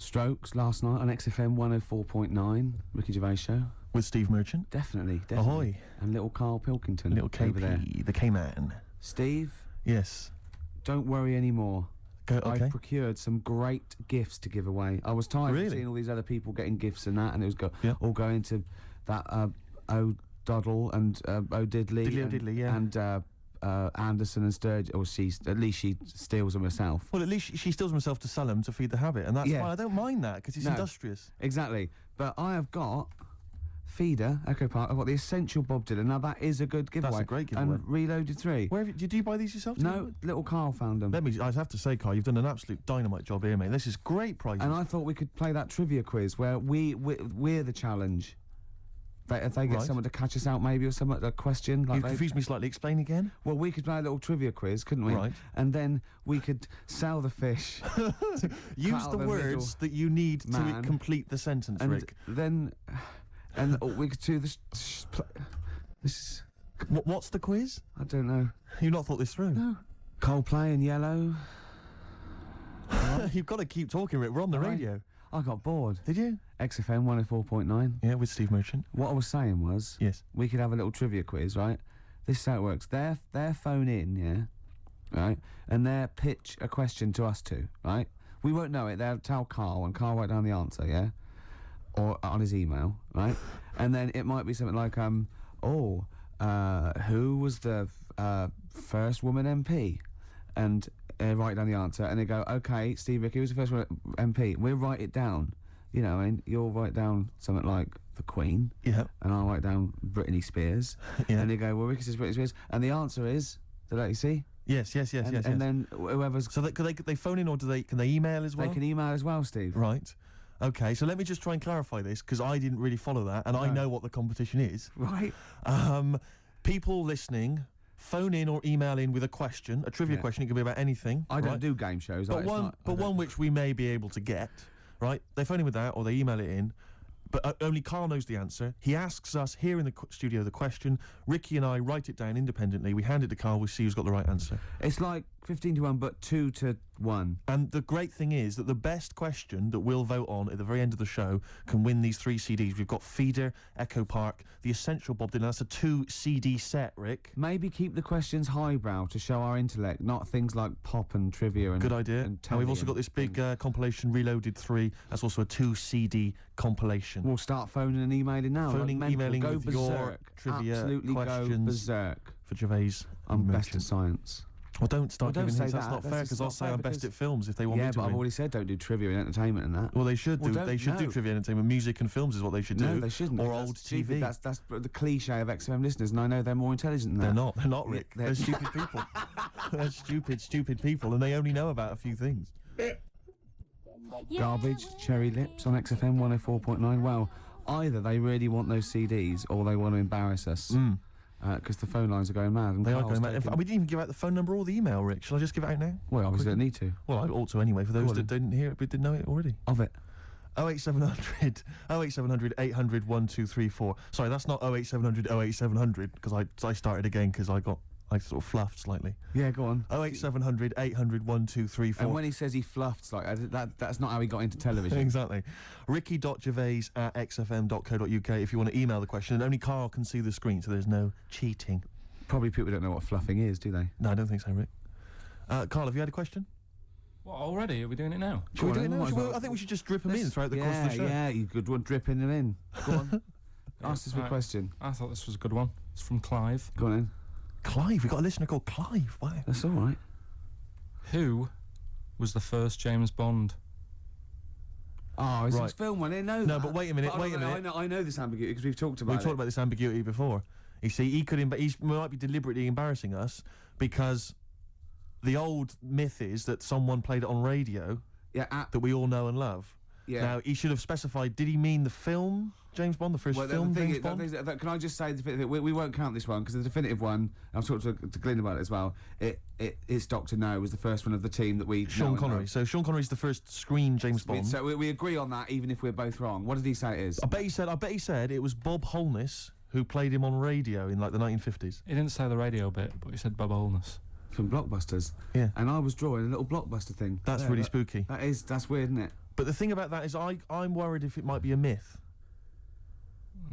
Strokes last night on XFM 104.9, Ricky Gervais show. With Steve Merchant. Definitely. Ahoy. And little Karl Pilkington. Little KP, over there. the K-Man. Steve? Yes. Don't worry anymore. Okay. I've procured some great gifts to give away. I was tired of seeing all these other people getting gifts and that, and it was all going to that O'Doddle and O'Diddley. And Anderson and Sturgeon, or at least she steals them herself. Well, at least she steals them herself to sell them to feed the habit, and that's fine. I don't mind that, because it's industrious. Exactly. But I have got Feeder, Echo Park, I've got the Essential Bob Dylan. Now that is a good giveaway. That's a great giveaway. And Reloaded 3. Did you buy these yourself? No, little Karl found them. I have to say, Karl, you've done an absolute dynamite job here, mate. This is great prizes. And I thought we could play that trivia quiz where we're the challenge. If they get someone to catch us out, maybe, or a question. You confused me slightly. Explain again. Well, we could play a little trivia quiz, couldn't we? Right. And then we could sell the fish. Use the words that you need to complete the sentence, Rick. And we could do this. This is. What's the quiz? I don't know. You've not thought this through? No. Coldplay in Yellow. You've got to keep talking, Rick. We're on the radio. I got bored. Did you? XFM 104.9. Yeah, with Steve Merchant. What I was saying was, we could have a little trivia quiz, right? This is how it works. Their phone in, yeah, right, and they'll pitch a question to us two, right? We won't know it. They'll tell Karl, and Karl write down the answer, yeah, or on his email, right? And then it might be something like, who was the first woman MP? And write down the answer, and they go, okay, Steve, Ricky, who was the first MP? We'll write it down. You know, I mean, you'll write down something like the Queen, and I'll write down Britney Spears, and they go, well, Ricky says Britney Spears, and the answer is, did you see? Yes. And then whoever's... So could they phone in, or can they email as well? They can email as well, Steve. Right. Okay, so let me just try and clarify this, because I didn't really follow that, and I know what the competition is. Right. People listening... Phone in or email in with a question, a trivia question. It can be about anything. I don't do game shows, but one which we may be able to get. Right? They phone in with that, or they email it in. But only Karl knows the answer. He asks us here in the studio the question. Ricky and I write it down independently. We hand it to Karl. We see who's got the right answer. It's like 15 to 1, but 2 to 1. And the great thing is that the best question that we'll vote on at the very end of the show can win these 3 CDs. We've got Feeder, Echo Park, the Essential Bob Dylan. That's a 2 CD set, Rick. Maybe keep the questions highbrow to show our intellect, not things like pop and trivia and... Good idea. And we've also got this big compilation, Reloaded 3. That's also a 2 CD compilation. We'll start phoning and emailing now. Phoning, emailing go with berserk. your trivia Absolutely questions. Go berserk. For Gervais. I'm best at science. Well, don't start giving hints. That's not fair, because I'll say I'm best at films if they want me to. Yeah, but I've already said don't do trivia and entertainment and that. Well, they should do. They should do trivia and entertainment. Music and films is what they should do. No, they shouldn't. Or old TV. That's the cliche of XFM listeners, and I know they're more intelligent than that. They're not. They're not, Rick. They're stupid people. They're stupid people, and they only know about a few things. Garbage, Cherry Lips on XFM 104.9. Well, either they really want those CDs, or they want to embarrass us. Because the phone lines are going mad. And they are going mad. We didn't even give out the phone number or the email, Rick. Shall I just give it out now? Well, obviously don't need to. Well, I ought to anyway, for those that didn't hear it but didn't know it already. Of it. 08700 800 1234. Sorry, that's not 08700 08700, because I started again because I sort of fluffed slightly. Yeah, go on. 08700 800 1234. And when he says he fluffed slightly, that's not how he got into television. Exactly. Ricky.gervais@xfm.co.uk if you want to email the question, and only Karl can see the screen, so there's no cheating. Probably people don't know what fluffing is, do they? No, I don't think so, Rick. Karl, have you had a question? What, already? Are we doing it now? Should we do it now? I think we should just drip them in throughout the course of the show. Yeah, you could dripping them in. Go on. Ask us a question. I thought this was a good one. It's from Clive. Go on in. Clive? We've got a listener called Clive. Wow. That's all right. Who was the first James Bond? Oh, it's his film one. I know that. No, but wait a minute. I know this ambiguity because we've talked about it. We've talked about this ambiguity before. You see, he might be deliberately embarrassing us because the old myth is that someone played it on radio that we all know and love. Yeah. Now, he should have specified, did he mean the film James Bond, the first film James Bond? Can I just say, we won't count this one, because the definitive one, I've talked to Glyn about it as well, it's Dr. No was the first one of the team that we Sean Connery. So Sean Connery's the first screen James Bond. So we agree on that, even if we're both wrong. What did he say it is? I bet he said it was Bob Holness who played him on radio in, like, the 1950s. He didn't say the radio bit, but he said Bob Holness. From Blockbusters. Yeah. And I was drawing a little Blockbuster thing. That's really spooky. That's weird, isn't it? But the thing about that is I'm worried if it might be a myth.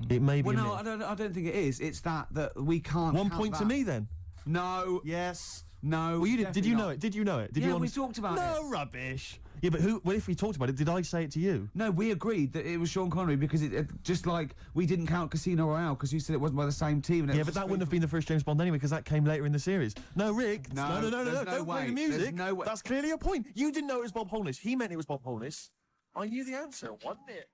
It may be a myth. I don't think it is. It's that we can't. 1 point to me then. No. Yes. No. Well, did you know it? Did you know it? Did you we talked about it. No rubbish. Yeah, but well, if we talked about it, did I say it to you? No, we agreed that it was Sean Connery because it just like we didn't count Casino Royale because you said it wasn't by the same team. And yeah, but that wouldn't have been the first James Bond anyway because that came later in the series. No, Rick. No, don't play the music. No way. That's clearly a point. You didn't know it was Bob Holness. He meant it was Bob Holness. I knew the answer, wasn't it?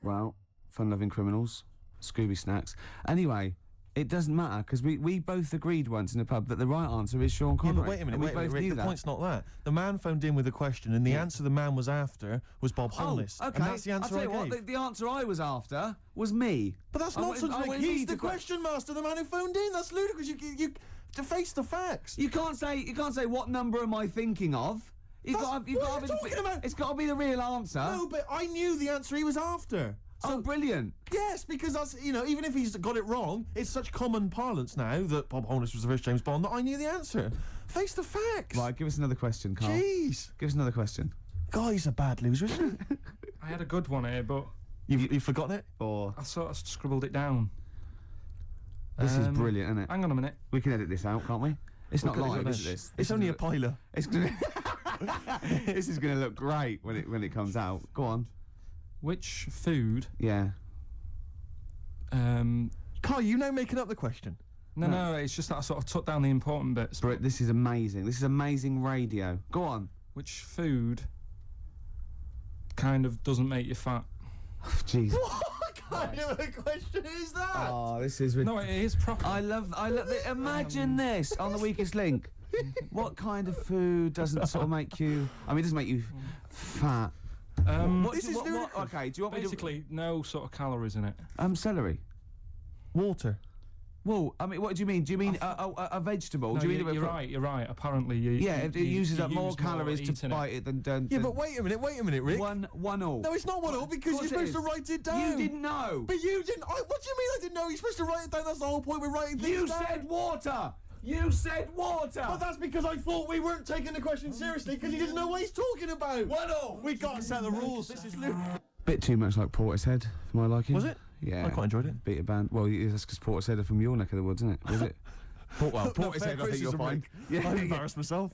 Well, fun-loving criminals, Scooby snacks. Anyway. It doesn't matter because we both agreed once in a pub that the right answer is Sean Connery. Yeah, but wait a minute, Rick, the point's not that. The man phoned in with a question, and the answer the man was after was Bob Holness. Oh, okay. And that's the answer I gave. What, the answer I was after was me. But that's nonsense, Rick. He's the question master, the man who phoned in. That's ludicrous. You to face the facts. You can't say what number am I thinking of. It's got to be the real answer. No, but I knew the answer he was after. So brilliant. Yes, because that's, even if he's got it wrong, it's such common parlance now that Bob Holness was the first James Bond that I knew the answer. Face the facts. Right, give us another question, Karl. Jeez. Give us another question. God, he's a bad loser, isn't he? I had a good one here, but... You've forgotten it? Or... I sort of scribbled it down. This is brilliant, isn't it? Hang on a minute. We can edit this out, can't we? It's not live, is it? It's only a piler. It's gonna this is going to look great when it comes out. Go on. Which food... Yeah. Karl, you know making up the question. No, it's just that I sort of took down the important bits. But this is amazing. This is amazing radio. Go on. Which food kind of doesn't make you fat? Jeez. What kind of a question is that? Oh, this is No, it is proper. I love imagine this on the Weakest Link. What kind of food doesn't sort of make you... I mean, it doesn't make you fat. Okay, do you want basically no sort of calories in it? Celery. Water. Well, I mean, what do you mean? Do you mean a vegetable? No, do you mean you're right. Apparently, it uses up more calories to bite it than. Yeah, but wait a minute, Rick. One all. No, it's not 1-all because you're supposed to write it down. You didn't know. But you didn't. What do you mean I didn't know? You're supposed to write it down. That's the whole point. We're writing things down. You said water. You said water. But that's because I thought we weren't taking the question seriously because he didn't know what he's talking about. 1-all. We got to set the rules. This is bit too much like Portishead for my liking. Was it? Yeah. I quite enjoyed it. Beat a band. Well, that's because Portishead are from your neck of the woods, isn't it? Was it? Portishead, I think you'll find. Yeah, I embarrassed myself.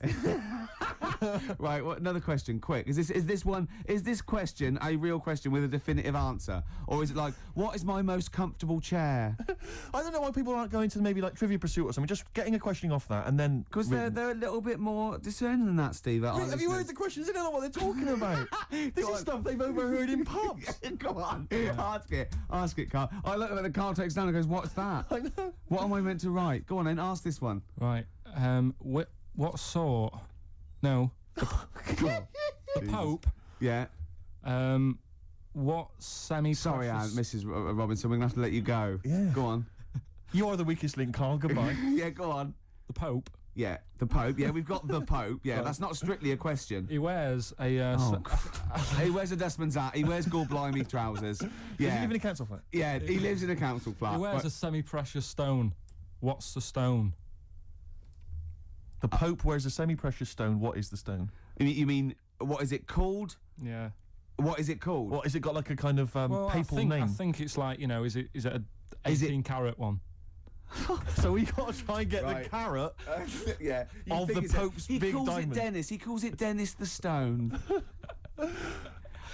Right, another question, quick. Is this question a real question with a definitive answer? Or is it like, what is my most comfortable chair? I don't know why people aren't going to maybe like Trivia Pursuit or something, just getting a questioning off that and then... Because they're a little bit more discerning than that, Steve. Have you heard the questions? They don't know what they're talking about. This is stuff they've overheard in pubs. Go on, ask it, Karl. I look at the Karl takes down and goes, what's that? I know. What am I meant to write? Go on then, ask this one. Right, what sort... No. The Pope. Yeah. What semi-precious... Sorry, Mrs. Robinson, we're going to have to let you go. Yeah. Go on. You are the weakest link, Karl. Goodbye. Yeah, go on. The Pope. Yeah, the Pope. Yeah, we've got the Pope. Yeah, that's not strictly a question. He wears a... he wears a dustman's hat. He wears Gorblimey trousers. Yeah. Does he live in a council flat? Yeah, he lives in a council flat. He wears a semi-precious stone. What's the stone? The Pope wears a semi-precious stone. What is the stone? You mean, what is it called? Yeah. What is it called? What, is it got like a kind of papal name? I think it's like, is it a 18-carat one? So we got to try and get the carrot yeah, of the Pope's big diamond. He calls it Dennis. He calls it Dennis the Stone.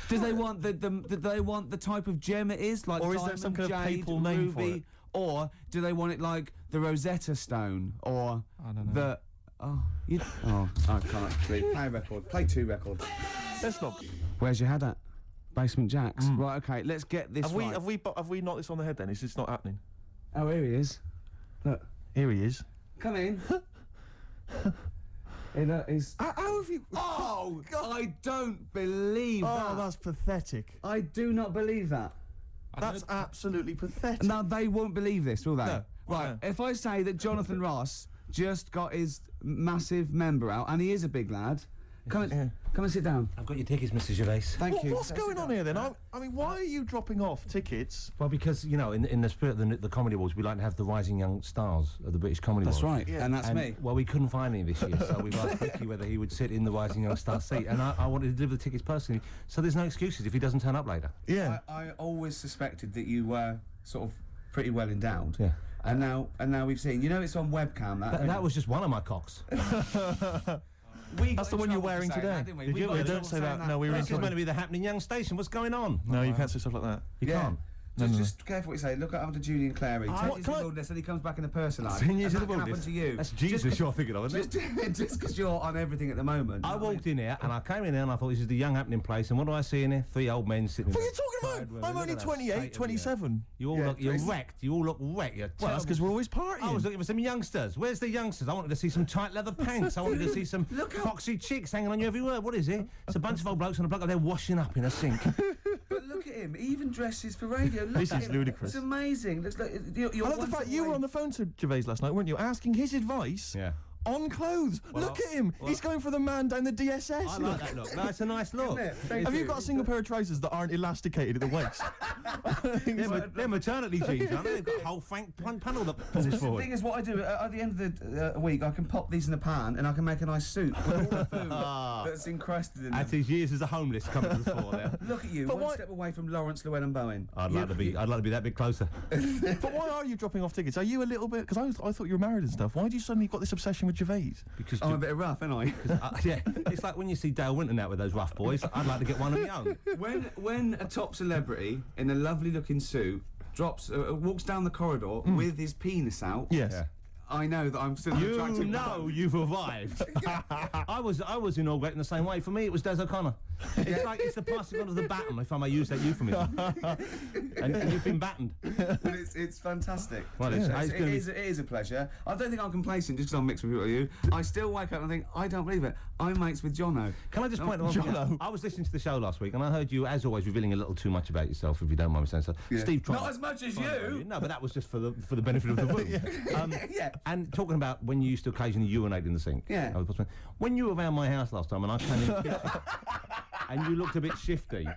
Do they want the type of gem it is, like or diamond, is there some kind jade, of papal name ruby, for it? Or do they want it like the Rosetta Stone, or I don't know. I can't play a record. Play 2 records. Let's not. Where's your head at? Basement Jacks. Right. Okay. Let's get this. Have we knocked this on the head? Then it's not happening. Oh, here he is. Look, here he is. Come in. How have you? Oh, God. I don't believe that. Oh, that's pathetic. I do not believe that. That's absolutely pathetic. Now, they won't believe this, will they? No. Right, no. If I say that Jonathan Ross just got his massive member out, and he is a big lad, Come and sit down. I've got your tickets, Mr. Gervais. Thank you. What's going on here then? I mean, why are you dropping off tickets? Well, because, you know, in the spirit of the Comedy Awards, we like to have the rising young stars of the British Comedy Awards. That's right, and that's me. Well, we couldn't find any this year, so we've asked Ricky whether he would sit in the rising young star seat, and I wanted to deliver the tickets personally, so there's no excuses if he doesn't turn up later. Yeah. I always suspected that you were sort of pretty well endowed. Yeah. And now we've seen. You know, it's on webcam. That was just one of my cocks. That's the one you're wearing today. Did you? Yeah, don't say that. No, we were in This is meant to be the happening young station. What's going on? No, you can't say stuff like that. You can't. Just careful what you say. Look at after Julian Clary. 10 years in the wilderness, and he comes back in a person life. 10 years in the That can happen wilderness. to you. That's Jesus you're thinking of, isn't it? Just because you're on everything at the moment. I walked in here and I came in there and I thought this is the young happening place, and what do I see in here? 3 old men sitting. What are you talking about? I'm only 28, 27. You all look, you're wrecked. You all look wrecked. Well, that's because we're always partying. I was looking for some youngsters. Where's the youngsters? I wanted to see some tight leather pants. I wanted to see some foxy chicks hanging on you every word. What is it? It's a bunch of old blokes on a block there washing up in a sink. But look at him. He even dresses for radio. Look This at is him. ludicrous. It's amazing. Looks like you're I love the fact you were on the phone to Gervais last night, weren't you? Asking his advice on clothes. Look at him. He's going for the man down the DSS. I like that look. That's a nice look. Have you got a single pair of trousers that aren't elasticated at the waist? They're maternity jeans, aren't they? They've got a whole panel that pulls The forward. thing is, what I do at the end of the week, I can pop these in a pan and I can make a nice soup with all the food that's encrusted in That's them. his years as a homeless coming to the fore there. Look at you, one step away from Lawrence Llewellyn Bowen. I'd like to be that bit closer. But why are you dropping off tickets? Are you a little bit... Because I thought you were married and stuff. Why do you suddenly got this obsession with Gervais? Because I'm a bit rough, ain't I? yeah, it's like when you see Dale Winton out with those rough boys. I'd like to get one of my own. When a top celebrity in a lovely looking suit walks down the corridor with his penis out. Yes. Yeah. I know that I'm still an attractive man. You've arrived. I was inaugurating the same way. For me, it was Des O'Connor. It's like it's the passing on of the baton, if I may use that euphemism. and you've been battened. But it's fantastic. Well, it is a pleasure. I don't think I'm complacent just because I'm mixed with people like you. I still wake up and think, I don't believe it. I'm mates with Jono. Can I just point out one thing? I was listening to the show last week and I heard you, as always, revealing a little too much about yourself, if you don't mind me saying so. Yeah. Steve Trump. Not as much as you. No, but that was just for the benefit of the room. Yeah. And talking about when you used to occasionally urinate in the sink. Yeah. When you were around my house last time and I came in the kitchen and you looked a bit shifty.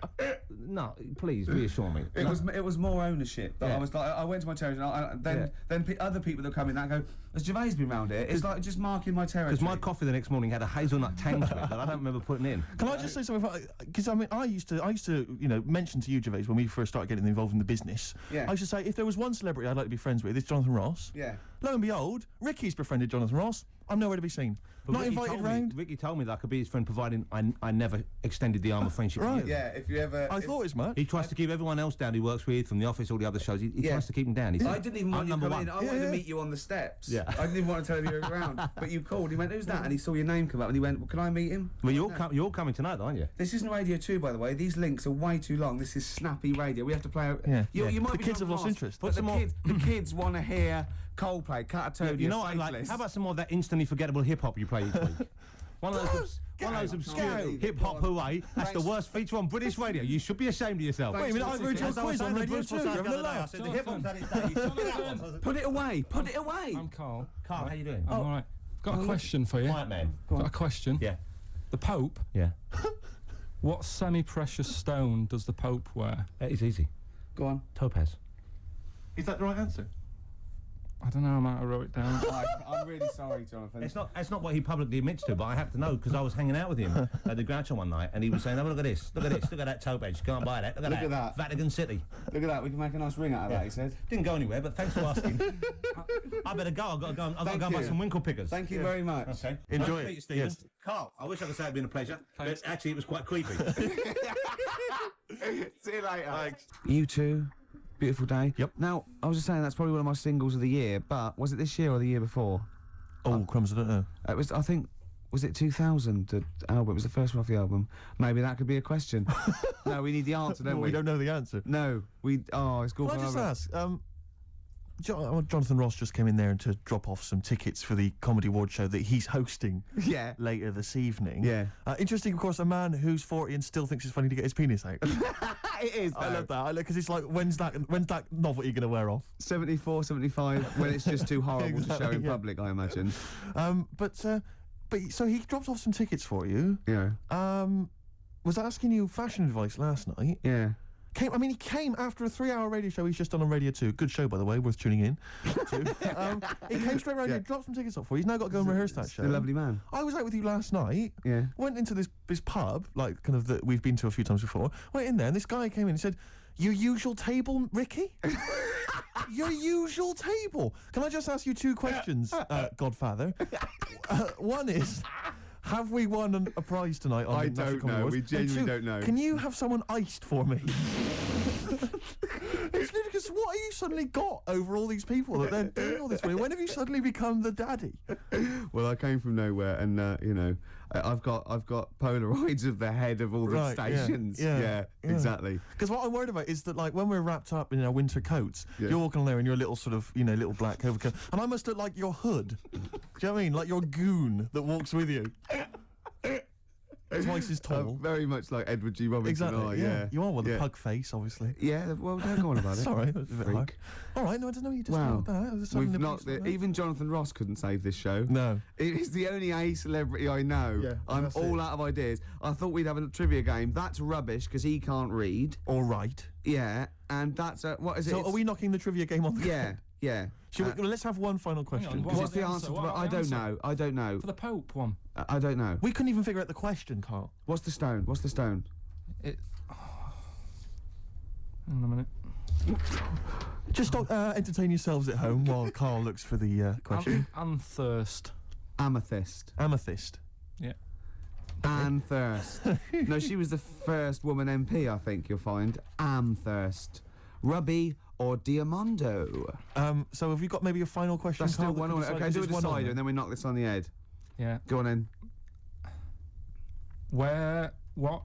No, please reassure me. It was more ownership. That I was like, I went to my territory and then other people that come in that go, has Gervais been round here? It's like just marking my territory. Because my coffee the next morning had a hazelnut tang to it that I don't remember putting in. Can I just say something? Because I mean, I used to mention to you, Gervais, when we first started getting involved in the business. Yeah. I used to say, if there was one celebrity I'd like to be friends with, it's Jonathan Ross. Yeah. Lo and behold, Ricky's befriended Jonathan Ross. I'm nowhere to be seen. But Not invited round. Ricky told me that I could be his friend, providing I never extended the arm of friendship. Right. To you. Yeah. If you ever. I thought as much. He tries to keep everyone else down he works with, from the office, all the other shows. He tries to keep them down. I didn't even want you to come in. I wanted to Yeah. meet you on the steps. Yeah. I didn't even want to tell him you were around. But you called. He went, who's that? And he saw your name come up and he went, well, can I meet him? Well, you're all coming tonight, aren't you? This isn't Radio 2, by the way. These links are way too long. This is snappy radio. We have to play. You might The be kids John have lost Ross, interest. But the kids want to hear Coldplay, Catatonia, You know what I like? How about some more of that instantly forgettable hip hop you play each week? One of those obscure hip hop hooray. That's the worst feature on British radio. You should be ashamed of yourself. Wait a minute, I've heard your quiz on Radio 2. You're having a laugh. The hip hop's had its day. You should get that one. Put it away. Put it away. I'm Karl. Karl, how you doing? I'm all right. Got a question for you. Quiet man. Got a question. Yeah. The Pope. Yeah. What semi-precious stone does the Pope wear? It's easy. Go on. Topaz. Is that the right answer? I don't know. I might have wrote it down. I'm really sorry, Jonathan. It's not what he publicly admits to, but I have to know because I was hanging out with him at the Groucho one night, and he was saying, "Oh, look at this, look at this, look at that topaz. You can't buy that. Look at that. Vatican City. Look at that. We can make a nice ring out of that." He said. Didn't go anywhere, but thanks for asking. I better go. I've got to go. I've got to go buy some winkle pickers. Thank you very much. Okay. Enjoy Nice to meet it. you, Stephen. Yes. Karl, I wish I could say it'd been a pleasure, Thanks. but actually it was quite creepy. See you later. Thanks. You too. Beautiful day. Yep. Now, I was just saying that's probably one of my singles of the year, but was it this year or the year before? Oh, crumbs, I don't know. It was, I think, was it 2000, the album? It was the first one off the album. Maybe that could be a question. No, we need the answer, don't Well, we? we don't know the answer. No, it's good. Can I just ask, Jonathan Ross just came in there to drop off some tickets for the Comedy Award show that he's hosting Yeah. later this evening. Yeah. Interesting, of course, a man who's 40 and still thinks it's funny to get his penis out. It is, I love that, because it's like, when's that novelty going to wear off? 74, 75, when it's just too horrible to show in yeah. public, I imagine. But But so he dropped off some tickets for you. Yeah. Was asking you fashion advice last night. Yeah. He came after a 3-hour radio show he's just done on Radio 2. Good show, by the way, worth tuning in to. He came straight around here, dropped some tickets off for you. He's now got to go and rehearse that show. A lovely man. I was out with you last night. Yeah. Went into this pub, like kind of that we've been to a few times before. Went in there, and this guy came in and said, "Your usual table, Ricky? Your usual table." Can I just ask you 2 questions, Godfather? One is, have we won a prize tonight? On I the National don't Comedy know. Awards? We genuinely don't know. Can you have someone iced for me? It's ludicrous. What have you suddenly got over all these people that they're doing all this for you? When have you suddenly become the daddy? Well, I came from nowhere, and you know, I've got Polaroids of the head of all the stations. Yeah, exactly. Because what I'm worried about is that, like, when we're wrapped up in our winter coats, you're walking there in your little sort of, little black overcoat, and I must look like your hood. Do you know what I mean? Like your goon that walks with you. Twice as tall. Very much like Edward G. Robinson. Exactly. Yeah. You are with the pug face, obviously. Yeah. Well, don't go on about it. Sorry, it was a bit hard. All right. No, I don't know. You just wow. That. We've not. Even Jonathan Ross couldn't save this show. No. It's the only A celebrity I know. Yeah, I'm all out of ideas. I thought we'd have a trivia game. That's rubbish because he can't read. All right. Yeah, and that's what is it? So are we knocking the trivia game on the Yeah. Yeah. Let's have one final question. What's the answer? I don't know. I don't know. For the Pope one. I don't know. We couldn't even figure out the question, Karl. What's the stone? What's the stone? Hang on a minute. Just entertain yourselves at home while Karl looks for the question. Anthurst. Amethyst. Amethyst. Yeah. Amthurst. No, she was the first woman MP, I think you'll find. Amthurst. Ruby or Diamondo. So have you got maybe a final question? That's still one on it. Okay, do a decider and then we knock this on the head. Yeah. Go on in. Where? What?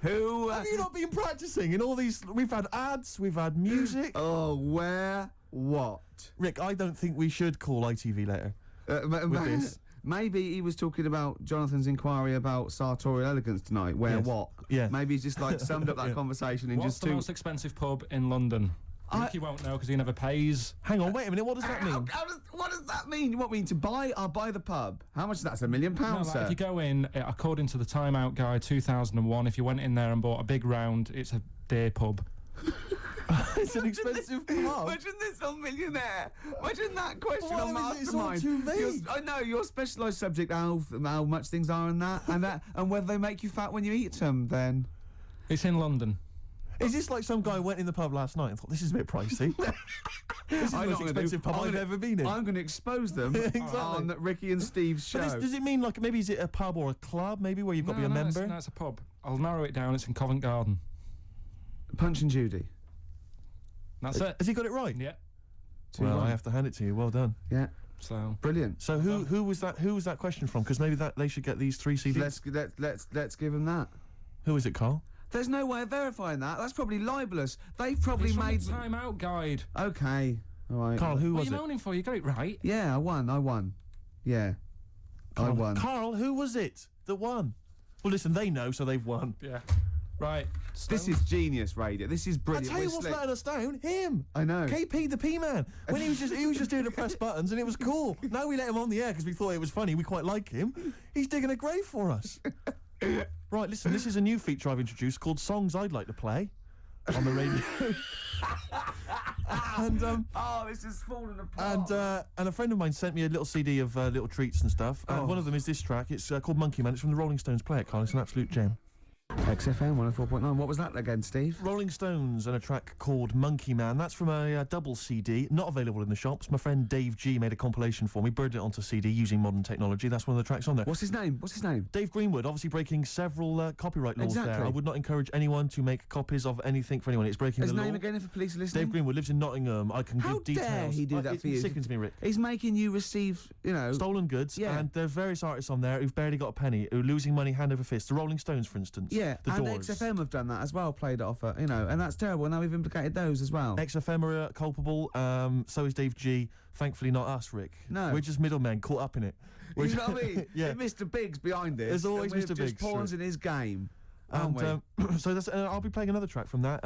Who? Have you not been practicing in all these? We've had ads, we've had music. Oh, where? What? Rick, I don't think we should call ITV later with this. Maybe he was talking about Jonathan's inquiry about sartorial elegance tonight. Where? Yes. What? Yeah. Maybe he's just like summed up that conversation in What's just the most expensive pub in London? Ricky won't know because he never pays. Hang on, wait a minute. What does that mean? What does that mean? You want me to buy? I'll buy the pub. How much is that? It's £1 million, sir. If you go in, according to the Time Out Guide 2001, if you went in there and bought a big round, it's a day pub. It's an expensive pub. Imagine this on Millionaire. Imagine that question on Mastermind. It's all too vague. I know your specialised subject, how much things are in that, and whether they make you fat when you eat them. Then it's in London. Is this like some guy went in the pub last night and thought, this is a bit pricey? This is the most expensive pub I've ever been in. I'm going to expose them on Ricky and Steve's show. But does it mean, like, maybe is it a pub or a club, maybe, where you've got to be a member? No, it's a pub. I'll narrow it down. It's in Covent Garden. Punch and Judy. That's it. Has he got it right? Yeah. Well, I have to hand it to you. Well done. Yeah. So brilliant. So who was that? Who was that question from? Because maybe they should get these 3 CDs. Let's give them that. Who is it, Karl? There's no way of verifying that. That's probably libelous. They've probably made the Time Out Guide. Okay. All right. Karl, who was it? What are you moaning for? You got it right. Yeah, I won. Yeah. Karl, I won. Karl, who was it that won? Well, listen, they know, so they've won. Yeah. Right. This is genius radio. This is brilliant. I tell you what's letting us down. Him. I know. KP the P-Man. When he was just doing the press buttons and it was cool. Now we let him on the air because we thought it was funny. We quite like him. He's digging a grave for us. Right, listen, this is a new feature I've introduced called Songs I'd Like to Play on the radio. And this is falling apart. And a friend of mine sent me a little CD of little treats and stuff. And one of them is this track. It's called Monkey Man. It's from the Rolling Stones. Play it, Karl. It's an absolute gem. XFM 104.9. What was that again, Steve? Rolling Stones and a track called Monkey Man. That's from a double CD, not available in the shops. My friend Dave G made a compilation for me, birded it onto CD using modern technology. That's one of the tracks on there. What's his name? Dave Greenwood, obviously breaking several copyright laws there. I would not encourage anyone to make copies of anything for anyone. It's breaking the law. His name again, if the police are listening? Dave Greenwood lives in Nottingham. I can give details. How dare he do that for you? It sickens me, Rick. He's making you receive, stolen goods. Yeah. And there's various artists on there who've barely got a penny, who are losing money hand over fist. The Rolling Stones, for instance. Yeah, The and Doors. XFM have done that as well, played it off, and that's terrible. Now we've implicated those as well. XFM are culpable, so is Dave G. Thankfully not us, Rick. No. We're just middlemen caught up in it. You know what I mean? Yeah. Mr. Biggs behind this. There's always Mr. Biggs. Just pawns in his game. aren't we? So that's, I'll be playing another track from that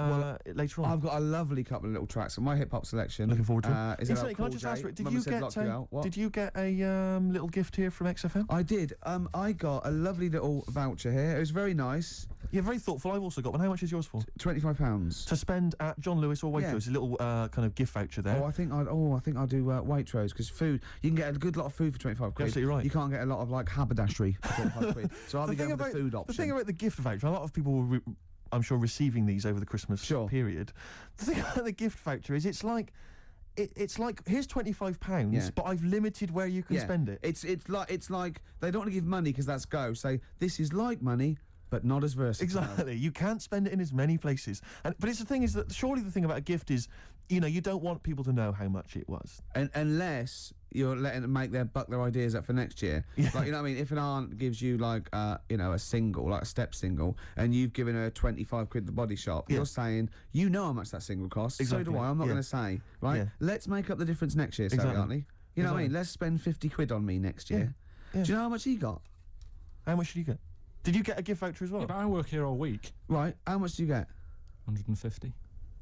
later on. I've got a lovely couple of little tracks on my hip hop selection. Looking forward to it. Is Can I just ask, did you get a little gift here from XFM? I did. I got a lovely little voucher here. It was very nice. Yeah, very thoughtful. I've also got one. How much is yours for? £25 to spend at John Lewis or Waitrose. A little kind of gift voucher there. I think I'll do Waitrose, because food, you can get a good lot of food for 25 quid. Absolutely right. You can't get a lot of like haberdashery for 25 quid. So I'll be going with the food option. The thing about the gift voucher, a lot of people will I'm sure receiving these over the Christmas period. The thing about the gift voucher is it's like here's £25, but I've limited where you can spend it. It's like they don't want to give money because that's go. Say this is like money, but not as versatile. Exactly. You can't spend it in as many places. But the thing is that surely the thing about a gift is, you don't want people to know how much it was. Unless you're letting them make their ideas up for next year. Yeah. Like, you know what I mean? If an aunt gives you like, a single, like a step single, and you've given her 25 quid at the body shop, you're saying, you know how much that single costs. Exactly. So do I. I'm not going to say, right? Yeah. Let's make up the difference next year, aren't You know what I mean? Let's spend 50 quid on me next year. Yeah. Do you know how much he got? How much did you get? Did you get a gift voucher as well? Yeah, but I work here all week. Right. How much do you get? 150.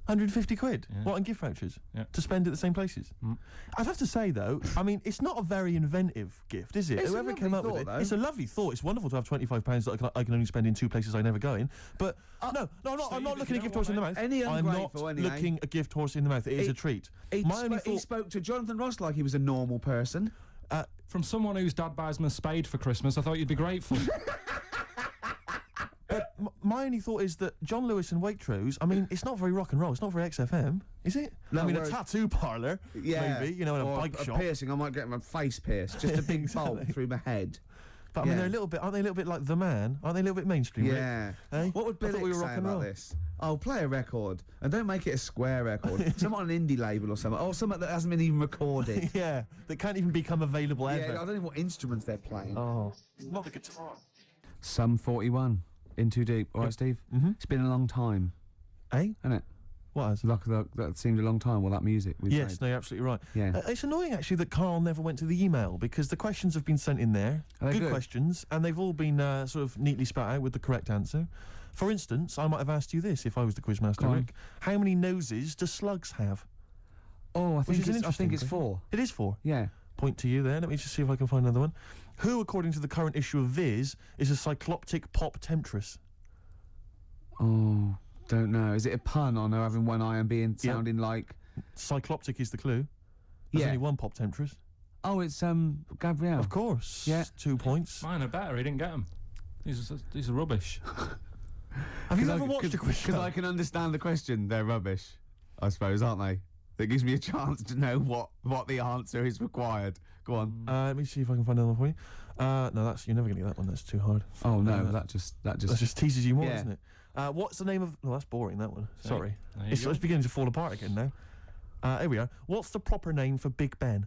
150 quid? Yeah. What, on gift vouchers? Yeah. To spend at the same places? Mm. I'd have to say, though, I mean, it's not a very inventive gift, is it? It's Whoever came up with it, though. It's a lovely thought. It's wonderful to have £25 that I can only spend in 2 places I never go in. But, no, I'm not looking a gift horse in the mouth. I'm not looking a gift horse in the mouth. It is a treat. He spoke to Jonathan Ross like he was a normal person. From someone whose dad buys him a spade for Christmas, I thought you'd be grateful. But my only thought is that John Lewis and Waitrose, I mean, it's not very rock and roll. It's not very XFM, is it? No, I mean, a tattoo parlour, maybe, in a bike shop. A piercing, I might get my face pierced. Just a big bolt through my head. But I mean, aren't they a little bit like The Man? Aren't they a little bit mainstream? Yeah. Eh? What would Billy say about this? Oh, play a record, and don't make it a square record. Something on an indie label or something. Or something that hasn't been even recorded. Yeah, that can't even become available ever. Yeah, I don't know what instruments they're playing. Oh, not the guitar. Sum 41. In Too Deep. All right, Steve? Mm-hmm. It's been a long time. Eh? Isn't it? What has? That seemed a long time, that music we played. No, you're absolutely right. Yeah. It's annoying, actually, that Karl never went to the email, because the questions have been sent in there. Good questions, and they've all been sort of neatly spat out with the correct answer. For instance, I might have asked you this if I was the quizmaster, Rick. How many noses do slugs have? Oh, I think it's 4. It is 4? Yeah. Point to you there. Let me just see if I can find another one. Who, according to the current issue of Viz, is a cycloptic pop temptress? Oh, don't know. Is it a pun on her having one eye and sounding like... Cycloptic is the clue. There's only one pop temptress. Oh, it's Gabrielle. Of course. Yeah. 2 points. Mine are better. He didn't get them. These are rubbish. Have you ever watched a quiz show? Because I can understand the question. They're rubbish, I suppose, aren't they? That gives me a chance to know what the answer is required. Go on. Let me see if I can find another one for you. No, you're never going to get that one. That's too hard. Oh no, that just teases you more, doesn't it? What's the name of? Well, that's boring. That one. Sorry, it's beginning to fall apart again now. Here we are. What's the proper name for Big Ben?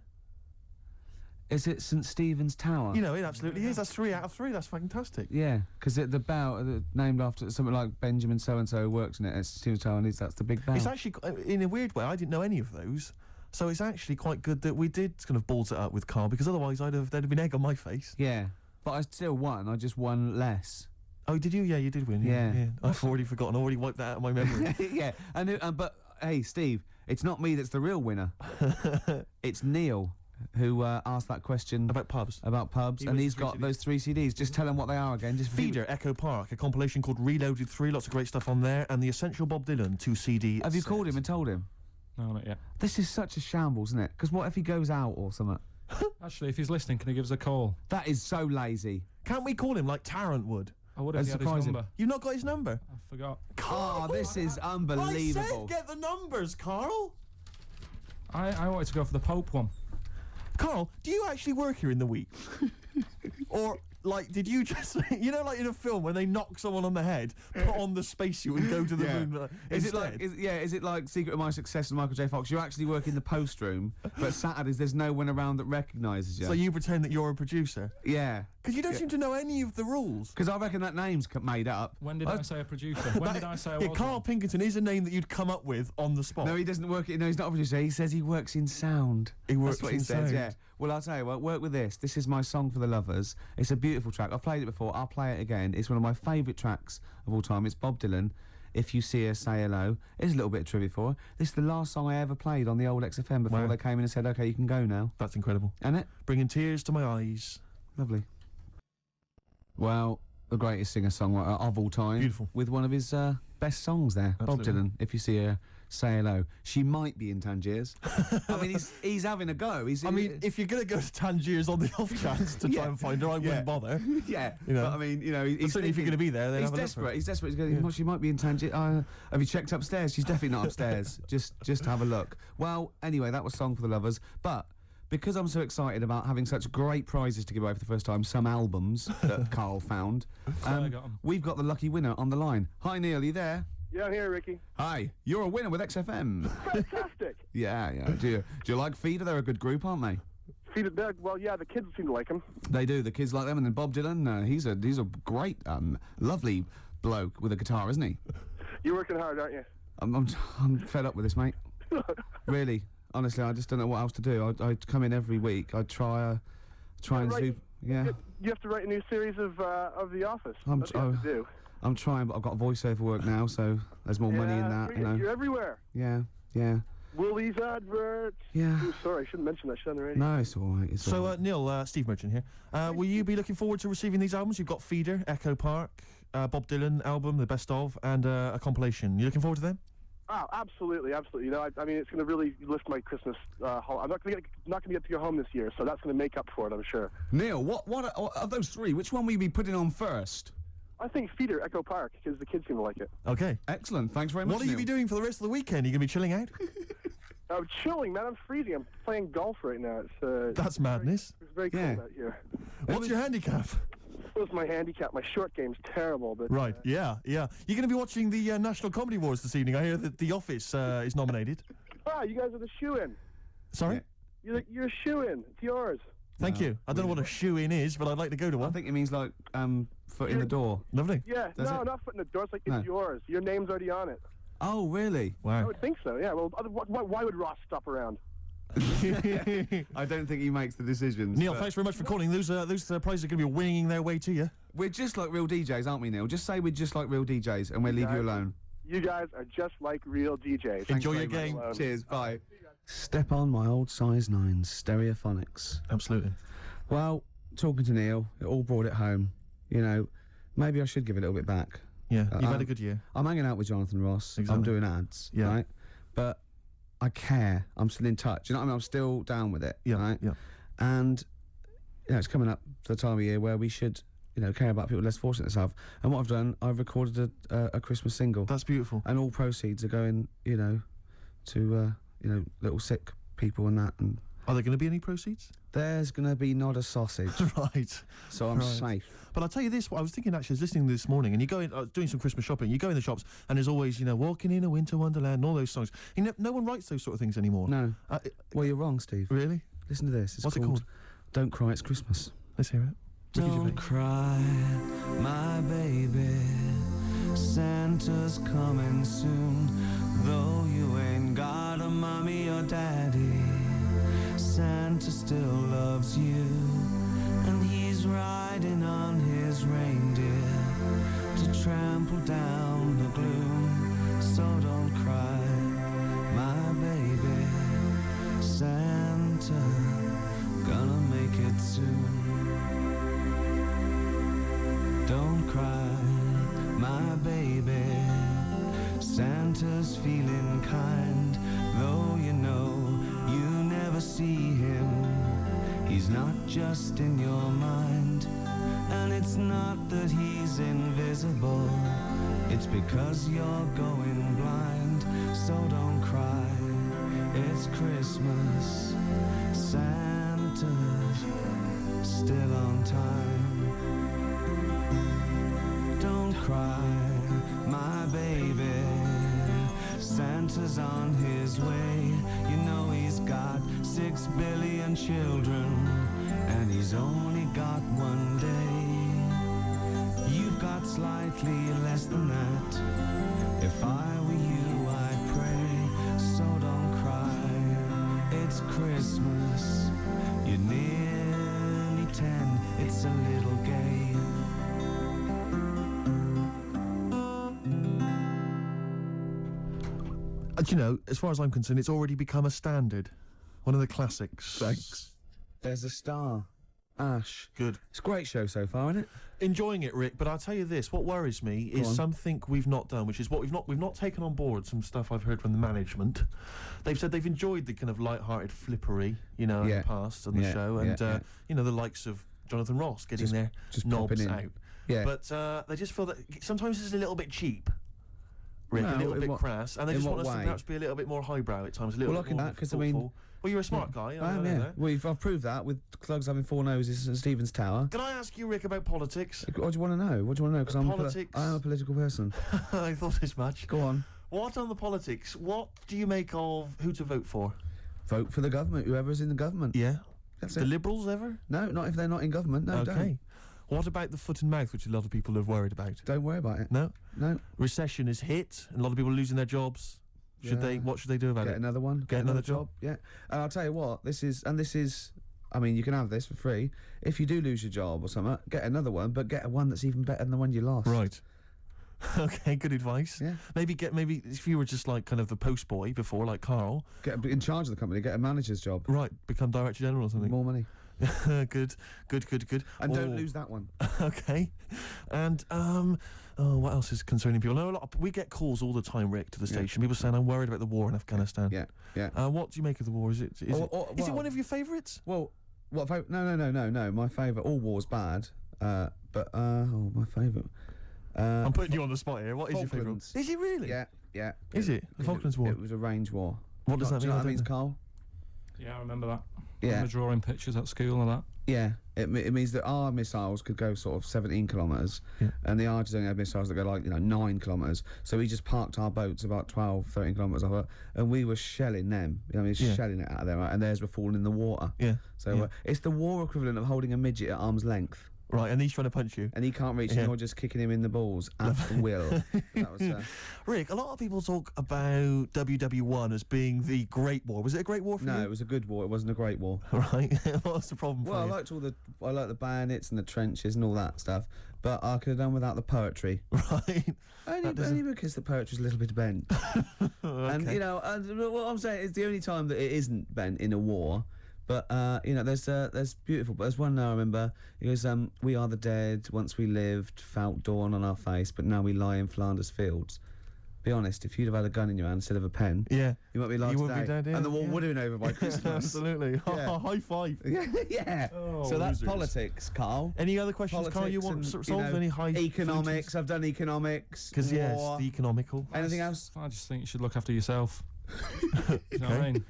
Is it St Stephen's Tower? You know, it absolutely is. That's 3 out of 3. That's fantastic. Yeah, because the bell named after something like Benjamin so-and-so works in it. It's Stephen's Tower, and that's the big bell. It's actually, in a weird way, I didn't know any of those. So it's actually quite good that we did kind of balls it up with Karl, because otherwise there'd have been egg on my face. Yeah, but I still won. I just won less. Oh, did you? Yeah, you did win. Yeah. I've already forgotten. I already wiped that out of my memory. Yeah, but hey, Steve, it's not me that's the real winner. It's Neil, who asked that question about pubs. And he's got those 3 CDs. Just tell him what they are again. Just Feeder, Echo Park, a compilation called Reloaded 3, lots of great stuff on there, and the Essential Bob Dylan 2 CD. Have you called him and told him? No, not yet. This is such a shambles, isn't it? Because what if he goes out or something? Actually, if he's listening, can he give us a call? That is so lazy. Can't we call him like Tarrant would? I would have had his number. You've not got his number? I forgot. Oh, this is unbelievable. I said get the numbers, Karl. I wanted to go for the Pope one. Karl, do you actually work here in the week? Or, like, did you just, like in a film when they knock someone on the head, put on the spacesuit and go to the moon? Is it like Secret of My Success with Michael J. Fox? You actually work in the post room, but Saturdays there's no one around that recognises you. So you pretend that you're a producer? Yeah. Because you don't seem to know any of the rules. Because I reckon that name's made up. When did I say a producer? When did I say I was? Karl Pinkerton is a name that you'd come up with on the spot. No, he doesn't work. No, he's not a producer. He says he works in sound. He works That's what in he sound. says. Yeah. Well, I'll tell you what, work with this. This is my song for the lovers. It's a beautiful track. I've played it before. I'll play it again. It's one of my favourite tracks of all time. It's Bob Dylan. If You See Her, Say Hello. Here's a little bit of trivia for her. This is the last song I ever played on the old XFM before they came in and said, OK, you can go now. That's incredible. Isn't it? Bringing tears to my eyes. Lovely. Well, the greatest singer-songwriter of all time. Beautiful. With one of his best songs there. Absolutely. Bob Dylan, If You See Her, Say Hello. She might be in Tangiers. I mean, he's having a go. If you're going to go to Tangiers on the off chance to try and find her, I wouldn't bother. Yeah, you know. but I mean, you know, he's certainly if you're going to be there, then he's desperate. He's desperate. He's going, well, she might be in Tangiers. Have you checked upstairs? She's definitely not upstairs. Just have a look. Well, anyway, that was Song for the Lovers. But because I'm so excited about having such great prizes to give away for the first time, some albums that Karl found, we've got the lucky winner on the line. Hi, Neil, are you there? Yeah, I'm here, Ricky. Hi, you're a winner with XFM. Fantastic. Yeah. Do you like Feeder? They're a good group, aren't they? Feeder, well, yeah, the kids seem to like him. They do. The kids like them, and then Bob Dylan. He's a great, lovely bloke with a guitar, isn't he? You're working hard, aren't you? I'm fed up with this, mate. Really, honestly, I just don't know what else to do. I come in every week. I try and do. Yeah. You have to write a new series of The Office. That's what you have to do. I'm trying, but I've got voiceover work now, so there's more money in that, you know. You're everywhere. Yeah. Woolies adverts. Yeah. Ooh, sorry, I shouldn't mention that shit on the radio. No, it's all right. So, Neil, Steve Merchant here. Will you be looking forward to receiving these albums? You've got Feeder, Echo Park, Bob Dylan album, the best of, and a compilation. You looking forward to them? Oh, absolutely. You know, I mean, it's going to really lift my Christmas haul. I'm not going to get to go home this year, so that's going to make up for it, I'm sure. Neil, what of those three, which one will you be putting on first? I think Feeder, Echo Park, because the kids seem to like it. Okay. Excellent. Thanks very much, What will you be doing for the rest of the weekend? Are you going to be chilling out? I'm chilling, man. I'm freezing. I'm playing golf right now. That's madness. It's very cold out here. What's your handicap? What's my handicap? My short game's terrible, but... Right, yeah. You're going to be watching the National Comedy Awards this evening. I hear that The Office is nominated. Ah, you guys are the shoe-in. Sorry? You're a shoe-in. It's yours. Thank you. I don't know what a shoe-in is, but I'd like to go to one. I think it means, like, foot in the door. Lovely. Yeah, not foot in the door. It's like, it's yours. Your name's already on it. Oh, really? Wow. I would think so, yeah. Well, why would Ross stop around? I don't think he makes the decisions. Neil, thanks very much for calling. Those prizes are going to be winging their way to you. We're just like real DJs, aren't we, Neil? Just say we're just like real DJs, and we'll leave you alone. You guys are just like real DJs. Enjoy your game. Cheers, bye. Step on my old size 9 Stereophonics. Absolutely. Well, talking to Neil, it all brought it home. You know, maybe I should give it a little bit back. Yeah, you've had a good year. I'm hanging out with Jonathan Ross. Exactly. I'm doing ads, right? But I care. I'm still in touch. You know what I mean? I'm still down with it, right? Yeah. And, you know, it's coming up to the time of year where we should, you know, care about people less fortunate than us. And what I've done, I've recorded a Christmas single. That's beautiful. And all proceeds are going, you know, to, you know, little sick people and that. And are there going to be any proceeds? There's going to be not a sausage. Right. So I'm safe. But I'll tell you this, I was thinking actually, I was listening this morning, and you go in, doing some Christmas shopping, you go in the shops, and there's always, you know, Walking in a Winter Wonderland, and all those songs. You know, no one writes those sort of things anymore. No. Well, you're wrong, Steve. Really? Listen to this. What's it called? Don't Cry, It's Christmas. Let's hear it. Don't cry, my baby. Santa's coming soon. Though you ain't got a mommy or daddy, Santa still loves you. And he's riding on his reindeer to trample down the gloom. So don't cry, my baby. Santa gonna make it soon. Don't cry, my baby. Santa's feeling kind, though you know you never see him. He's not just in your mind, and it's not that he's invisible. It's because you're going blind. So don't cry, it's Christmas. Santa's still on time. Don't cry, my baby. Santa's on his way. You know he's got 6 billion children, and he's only got one day. You've got slightly less than that. If I were you, I'd pray. So don't cry, It's Christmas, you're nearly 10, it's a little gay. You know, as far as I'm concerned, it's already become a standard. One of the classics. Thanks. There's a star. Ash. Good. It's a great show so far, isn't it? Enjoying it, Rick, but I'll tell you this, what worries me is something we've not done, which is what we've not taken on board some stuff I've heard from the management. They've said they've enjoyed the kind of light-hearted flippery, you know, in the past on the show, and, you know, the likes of Jonathan Ross getting their knobs out. Yeah. But they just feel that sometimes it's a little bit cheap. Rick, a little bit crass, and they just want us to perhaps be a little bit more highbrow at times, a little bit more that, 'cause I thoughtful. mean, well, you're a smart guy. I am, yeah. I've proved that with Clugs having 4 noses at Stephen's Tower. Can I ask you, Rick, about politics? What do you want to know? What do you want to know? Because I am a political person. I thought as much. Go on. What on the politics? What do you make of who to vote for? Vote for the government, whoever's in the government. Yeah. That's the Liberals ever? No, not if they're not in government. No, don't. What about the foot and mouth, which a lot of people are worried about? Don't worry about it. No? No. Recession is hit, and a lot of people are losing their jobs. What should they do about it? Get another one. Get another job? Yeah. And I'll tell you what, this is, I mean, you can have this for free. If you do lose your job or something, get another one, but get one that's even better than the one you lost. Right. Okay, good advice. Yeah. Maybe if you were just like kind of the post boy before, like Karl. Get in charge of the company, get a manager's job. Right, become director general or something. More money. Good. And don't lose that one. Okay. And, what else is concerning people? No, we get calls all the time, Rick, to the station. People saying, I'm worried about the war in Afghanistan. Yeah. What do you make of the war? Is it one of your favourites? Well, no. My favourite, all war's bad. My favourite. I'm putting you on the spot here. What is your favourite? Falklands. Is it really? Yeah. Is it? The Falklands War? It was a range war. What does that mean? Do you know what that means, Karl? Yeah, I remember that. Yeah. I remember drawing pictures at school and that. Yeah, it means that our missiles could go sort of 17 kilometres, and the Argies only had missiles that go like 9 kilometres. So we just parked our boats about 12, 13 kilometres off it, and we were shelling them. I mean, shelling it out of there, right? And theirs were falling in the water. Yeah. So it's the war equivalent of holding a midget at arm's length. Right, and he's trying to punch you. And he can't reach, and you're just kicking him in the balls at will. That was, Rick, a lot of people talk about WW1 as being the Great War. Was it a great war for you? No, it was a good war. It wasn't a great war. Right. What's the problem for you? Well, I liked the bayonets and the trenches and all that stuff, but I could have done without the poetry. Right. Only because the poetry's a little bit bent. Okay. And, what I'm saying is the only time that it isn't bent in a war. But, there's beautiful, but there's one now I remember, it goes, we are the dead, once we lived, felt dawn on our face, but now we lie in Flanders fields. Be honest, if you'd have had a gun in your hand instead of a pen, you might be alive today. Would be dead, and the war would have been over by Christmas. Absolutely. Yeah. High five. Yeah. Oh, so that's losers. Politics, Karl. Any other questions, Karl, you want to solve? Any high economics, I've done economics. Because, the economical. Anything else? I just think you should look after yourself. You know what I mean?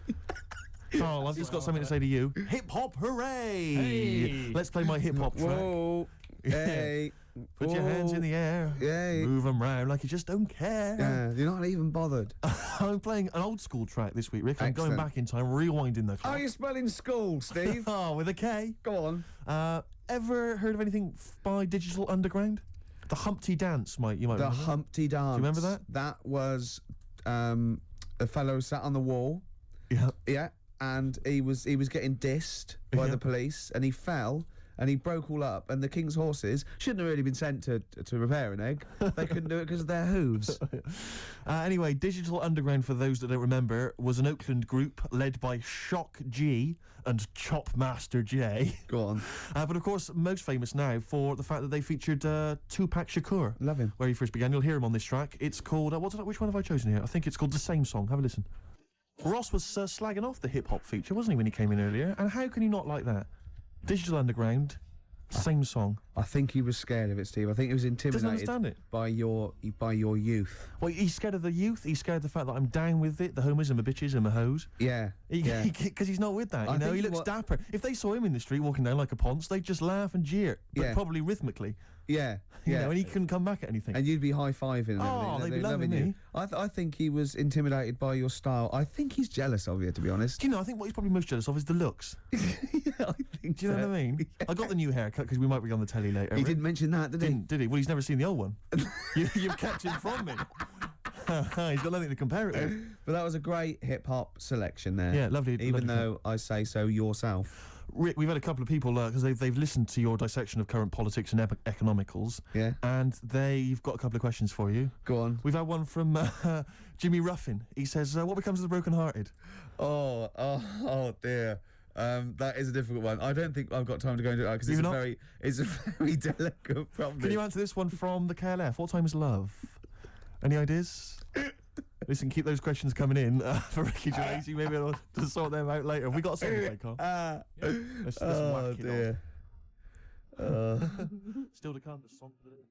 Karl, I've just got something to say to you. Hip hop, hooray! Hey! Let's play my hip hop track. Whoa! Hey! Put your hands in the air. Yay! Move them round like you just don't care. Yeah, you're not even bothered. I'm playing an old school track this week, Rick. I'm Excellent. going back in time, rewinding the clock. How are you spelling school, Steve? With a K. Go on. Ever heard of anything by Digital Underground? The Humpty Dance, you might The remember. Humpty Dance. Do you remember that? That was a fellow sat on the wall. Yeah. Yeah. And he was getting dissed by the police, and he fell, and he broke all up, and the King's horses shouldn't have really been sent to repair an egg. They couldn't do it because of their hooves. Anyway, Digital Underground, for those that don't remember, was an Oakland group led by Shock G and Chopmaster J. Go on. But of course, most famous now for the fact that they featured Tupac Shakur. Love him. Where he first began. You'll hear him on this track. It's called, which one have I chosen here? I think it's called The Same Song. Have a listen. Ross was slagging off the hip-hop feature, wasn't he, when he came in earlier? And how can you not like that? Digital Underground, same song. I think he was scared of it, Steve. I think he was intimidated understand it. by your youth. Well, he's scared of the youth. He's scared of the fact that I'm down with it, the homers and the bitches and the hoes. Yeah. Because he's not with that, you know? He looks dapper. If they saw him in the street walking down like a ponce, they'd just laugh and jeer, but probably rhythmically. Yeah. You know, and he couldn't come back at anything. And you'd be high-fiving and everything. They'd be loving you. me. I think he was intimidated by your style. I think he's jealous of you, to be honest. Do you know, I think what he's probably most jealous of is the looks. I think Do you know what I mean? Yeah. I got the new haircut because we might be on the telly later. He didn't mention that, did he? Did he? Well, he's never seen the old one. You've kept him from me. He's got nothing to compare it with. But that was a great hip-hop selection there. Yeah, lovely. Even lovely though I say so yourself. Rick, we've had a couple of people, because they've listened to your dissection of current politics and economicals. Yeah. And they've got a couple of questions for you. Go on. We've had one from Jimmy Ruffin. He says, what becomes of the broken-hearted? Oh dear. That is a difficult one. I don't think I've got time to go into it because it's a very delicate problem. Can you answer this one from the KLF? What time is love? Any ideas? Listen, keep those questions coming in for Ricky Gervais. You may be able to sort them out later. Have we got a song to play, Karl? Let's whack it on. Still to come, the song for the day.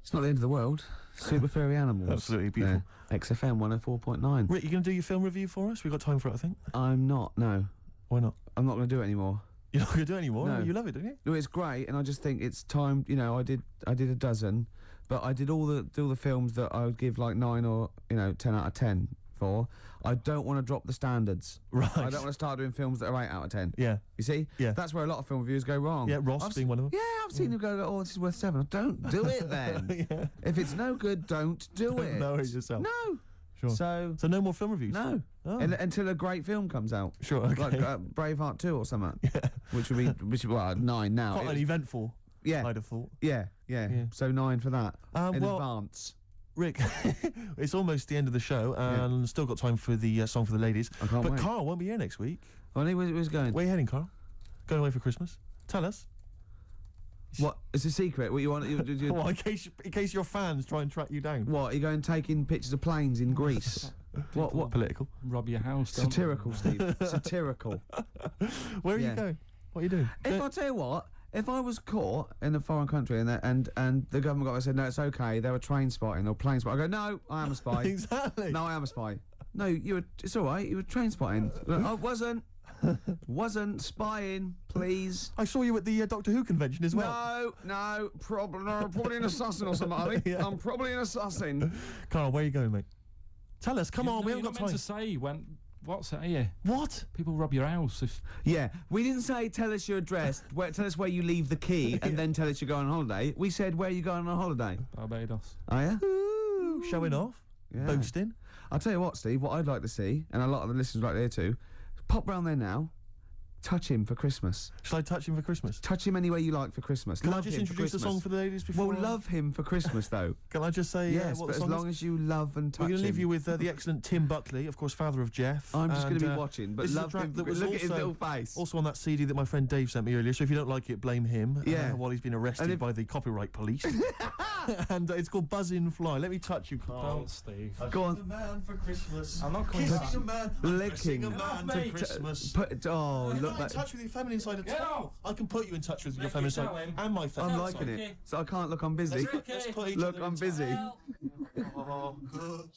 It's not the end of the world. Super furry animals. Absolutely beautiful. Yeah. XFM 104.9. Rick, you going to do your film review for us? We've got time for it, I think. I'm not, no. Why not? I'm not going to do it anymore. You're not going to do it anymore? No. You love it, don't you? No, it's great, and I just think it's time. You know, I did a dozen, but I did all the films that I would give like 9 or 10 out of 10 for. I don't want to drop the standards. Right. I don't want to start doing films that are 8 out of 10. Yeah. You see? Yeah. That's where a lot of film reviews go wrong. Yeah, Ross being one of them. Yeah, I've seen them go, oh, this is worth 7. Don't do it then. Yeah. If it's no good, don't do it. No, it's yourself. No. Sure. So no more film reviews? No. Oh. Until a great film comes out. Sure, okay. Like Braveheart 2 or something. Yeah. Which would be 9 now. Quite an eventful, yeah. I'd have thought. Yeah. So 9 for that. In well, advance. Rick, it's almost the end of the show, and still got time for the song for the ladies. I can't wait. Karl won't be here next week. Oh, where's going? Where are you heading, Karl? Going away for Christmas? Tell us. What? It's a secret. What you want? Well, in case your fans try and track you down. What? Are you going taking pictures of planes in Greece? What? Political? Rob your house. Satirical, Steve. Satirical. Where are you going? What are you doing? If I tell you what, if I was caught in a foreign country and the government got me and said, no, it's okay, they were train spotting or plane spotting, I go, no, I am a spy. Exactly. No, I am a spy. No, it's all right, you were train spotting. I wasn't spying, please. I saw you at the Doctor Who convention as well. No, probably an assassin or something, I think. Yeah. I'm probably an assassin. Karl, where are you going, mate? Tell us, come on, we haven't got time. To say when. What's that here? What? People rob your house if... Yeah, we didn't say tell us your address, tell us where you leave the key, and then tell us you're going on holiday. We said where you going on holiday. Barbados. Oh, yeah? Ooh, showing off. Yeah. Boasting. I'll tell you what, Steve, what I'd like to see, and a lot of the listeners right there too, pop round there now, touch him for Christmas. Shall I touch him for Christmas? Touch him any way you like for Christmas. Can love I just him introduce the song for the ladies before? Well, love him for Christmas, though. Can I just say yes, what but the song as long as you love and touch him. We're going to leave you with the excellent Tim Buckley, of course, father of Jeff. I'm just going to be watching, but love him. That was look at his little face. Also on that CD that my friend Dave sent me earlier, so if you don't like it, blame him. Yeah. While he's been arrested by the copyright police. And it's called Buzzin' Fly. Let me touch you, Karl. Don't, Steve. Go on. A man for Christmas. I'm not coming Kissing a man. Licking. A man for Christmas. Oh, You're look not in touch with your feminine side at all. I can put you in touch with your feminine side and my feminine I'm side. liking it. So I can't look, I'm busy. Let's put each Look, other I'm in busy. Oh, good.